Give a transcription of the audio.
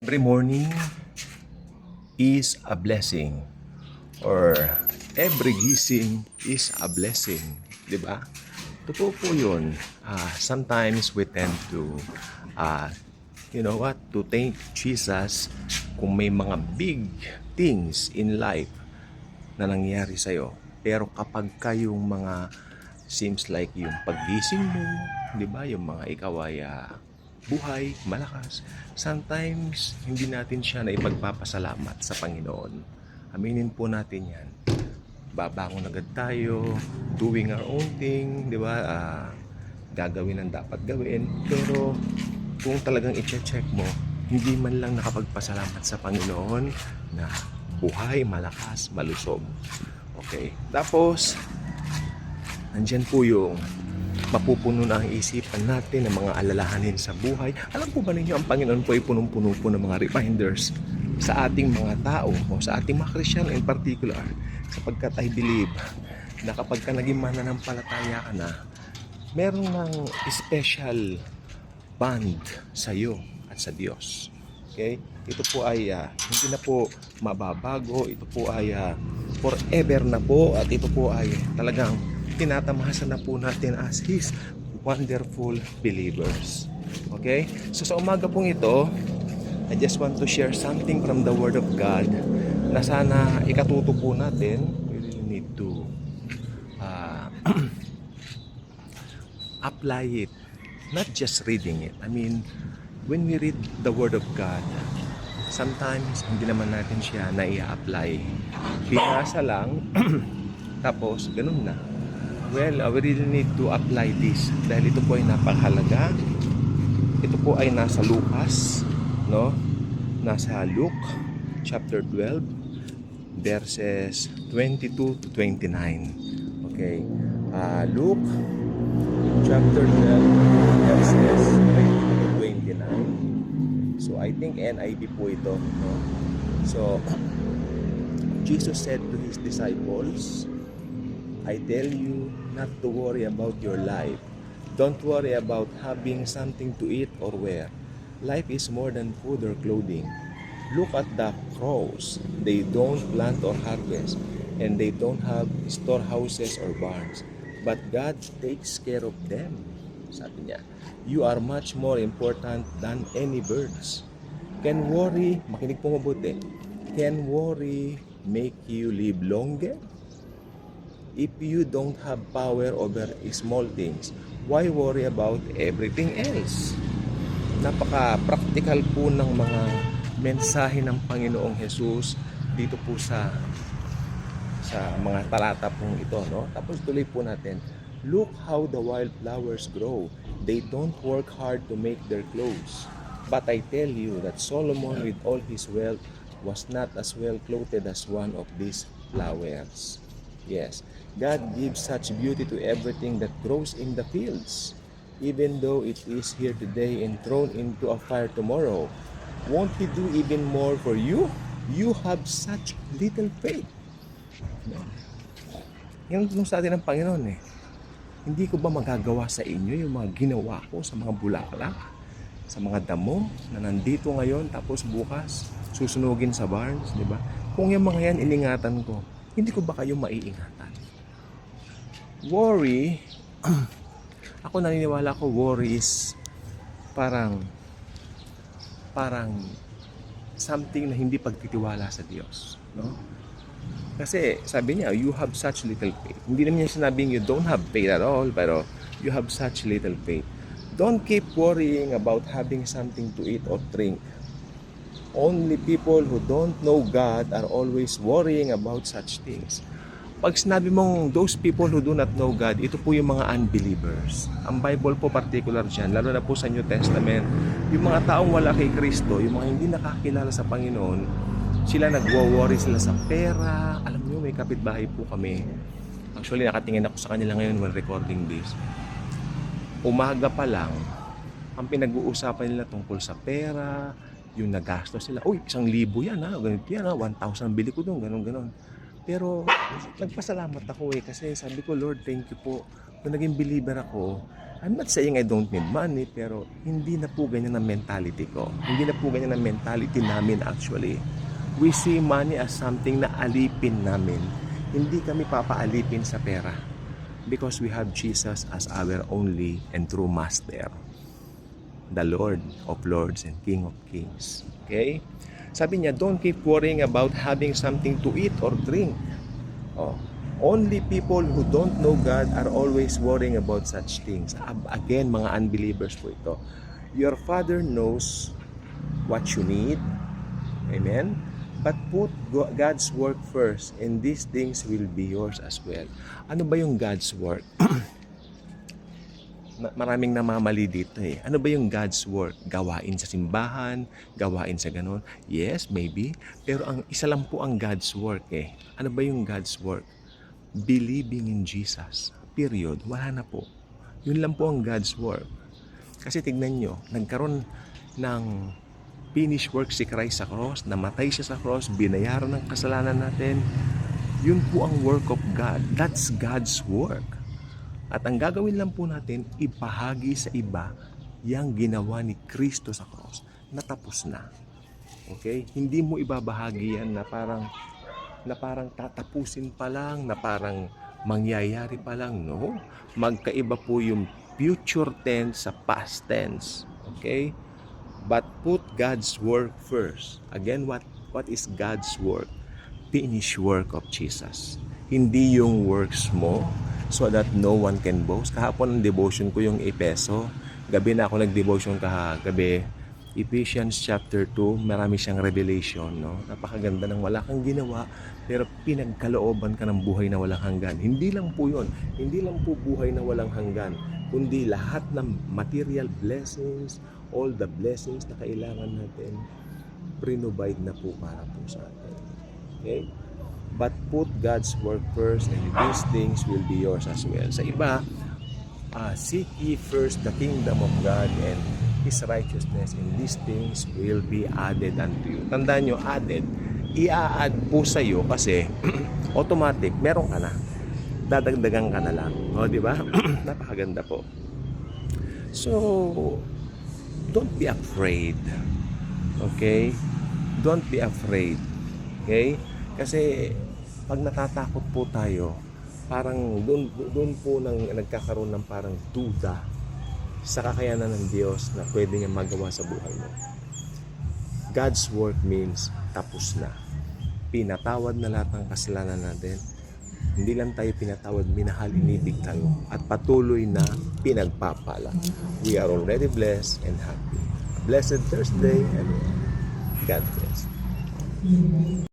Every morning is a blessing or every gising is a blessing, 'di ba? Totoo po 'yun. Sometimes we tend to uh, to thank Jesus kung may mga big things in life na nangyari sa'yo. Pero kapag kayong mga seems like yung paggising mo, 'di ba? Yung mga ikaw ay buhay, malakas. Sometimes hindi natin siya na ipagpapasalamat sa Panginoon. Aminin po natin 'yan. Babangon agad tayo, doing our own thing, 'di ba? Gagawin ang dapat gawin. Pero kung talagang i-check mo, hindi man lang nakapagpasalamat sa Panginoon na buhay, malakas, malusog. Okay. Tapos, nandyan po yung mapupuno na ang isipan natin ng mga alalahanin sa buhay. Alam po ba ninyo, ang Panginoon po ay punong-puno po ng mga reminders sa ating mga tao o sa ating mga Christian in particular, sapagkat I believe na kapag ka naging mananampalataya ka na, meron ng special bond sa iyo at sa Diyos. Okay? Ito po ay hindi na po mababago. Ito po ay forever na po, at ito po ay talagang tinatamasa na po natin as His wonderful believers. Okay? So sa umaga pong ito, I just want to share something from the Word of God na sana ikatuto po natin. We really need to apply it, not just reading it. I mean, when we read the Word of God, sometimes hindi naman natin siya na-i-apply. Binasa lang, tapos ganun na. Well, we really need to apply this dahil ito po ay napakahalaga. Ito po ay nasa Lucas, no? Nasa Luke chapter 12 verses 22 to 29. Okay. Luke chapter 12 verses 22 to 29. So I think NIV po ito, no? So Jesus said to his disciples, I tell you not to worry about your life. Don't worry about having something to eat or wear. Life is more than food or clothing. Look at the crows. They don't plant or harvest, and they don't have storehouses or barns. But God takes care of them. Sabi niya, you are much more important than any birds. Can worry, makinig po mabuti, can worry make you live longer? If you don't have power over small things, why worry about everything else? Napaka-practical po ng mga mensahe ng Panginoong Jesus dito po sa mga talata pong ito, no? Tapos tuloy po natin. Look how the wildflowers grow. They don't work hard to make their clothes. But I tell you that Solomon with all his wealth was not as well clothed as one of these flowers. Yes, God gives such beauty to everything that grows in the fields. Even though it is here today and thrown into a fire tomorrow, won't He do even more for you? You have such little faith. Yan ang sa atin ng Panginoon eh. Hindi ko ba magagawa sa inyo yung mga ginawa ko sa mga bulaklak, sa mga damo na nandito ngayon tapos bukas susunugin sa barns, di ba? Kung yung mga yan iningatan ko, hindi ko ba kayo maiingatan? Worry, ako naniniwala ko worry is parang something na hindi pagtitiwala sa Diyos, no? Kasi sabi niya, you have such little faith. Hindi naman niya sinabing you don't have faith at all, pero you have such little faith. Don't keep worrying about having something to eat or drink. Only people who don't know God are always worrying about such things. Pag sinabi mong those people who do not know God, ito po yung mga unbelievers. Ang Bible po particular dyan, lalo na po sa New Testament, yung mga taong wala kay Kristo, yung mga hindi nakakilala sa Panginoon, sila nagwo-worry sila sa pera. Alam nyo, may kapitbahay po kami. Actually, nakatingin ako sa kanila ngayon while recording this. Umaga pa lang, ang pinag-uusapan nila tungkol sa pera, yung nagastos sila, uy, 1,000 yan ha, ganito yan ha, 1,000 bili ko doon, ganon. Pero nagpasalamat ako kasi sabi ko, Lord, thank you po. Kung naging believer ako, I'm not saying I don't need money, pero hindi na po ganyan ang mentality ko. Hindi na po ganyan ang mentality namin actually. We see money as something na alipin namin. Hindi kami papaalipin sa pera. Because we have Jesus as our only and true Master. The Lord of Lords and King of Kings. Okay? Sabi niya, don't keep worrying about having something to eat or drink. Oh. Only people who don't know God are always worrying about such things. Again, mga unbelievers po ito. Your Father knows what you need. Amen? But put God's work first, and these things will be yours as well. Ano ba yung God's work? Maraming namamali dito eh. Ano ba yung God's work? Gawain sa simbahan? Gawain sa ganon? Yes, maybe. Pero ang isa lang po ang God's work eh. Ano ba yung God's work? Believing in Jesus. Period. Wala na po. Yun lang po ang God's work. Kasi tignan nyo, nagkaroon ng finished work si Christ sa cross, namatay siya sa cross, binayaran ng kasalanan natin. Yun po ang work of God. That's God's work. At ang gagawin lang po natin, ipahagi sa iba yung ginawa ni Kristo sa cross. Natapos na. Okay? Hindi mo ibabahagi yan na parang tatapusin pa lang, na parang mangyayari pa lang, no? Magkaiba po yung future tense sa past tense. Okay? But put God's work first. Again, what is God's work? Finished work of Jesus. Hindi yung works mo so that no one can boast. Kahapon ang devotion ko yung Epeso. Gabi na ako nag-devotion gabi. Ephesians chapter 2, marami siyang revelation, no? Napakaganda ng wala kang ginawa, pero pinagkalooban ka ng buhay na walang hanggan. Hindi lang po yun. Hindi lang po buhay na walang hanggan, kundi lahat ng material blessings, all the blessings na kailangan natin, provide na po para po sa atin. Okay? But put God's work first, and these things will be yours as well. Sa iba, seek ye first the kingdom of God and His righteousness, and these things will be added unto you. Tandaan nyo, added. I-add po sa iyo kasi automatic, meron ka na. Dadagdagan ka na lang. O, di ba? Napakaganda po. So, don't be afraid. Okay? Don't be afraid. Okay? Kasi, pag natatakot po tayo, parang doon po nagkakaroon ng parang duda sa kakayanan ng Diyos na pwede niya magawa sa buhay mo. God's work means tapos na. Pinatawad na lahat ng kasalanan natin. Hindi lang tayo pinatawad, minahal, inibig tayo. At patuloy na pinagpapala. We are already blessed and happy. Blessed Thursday and God bless.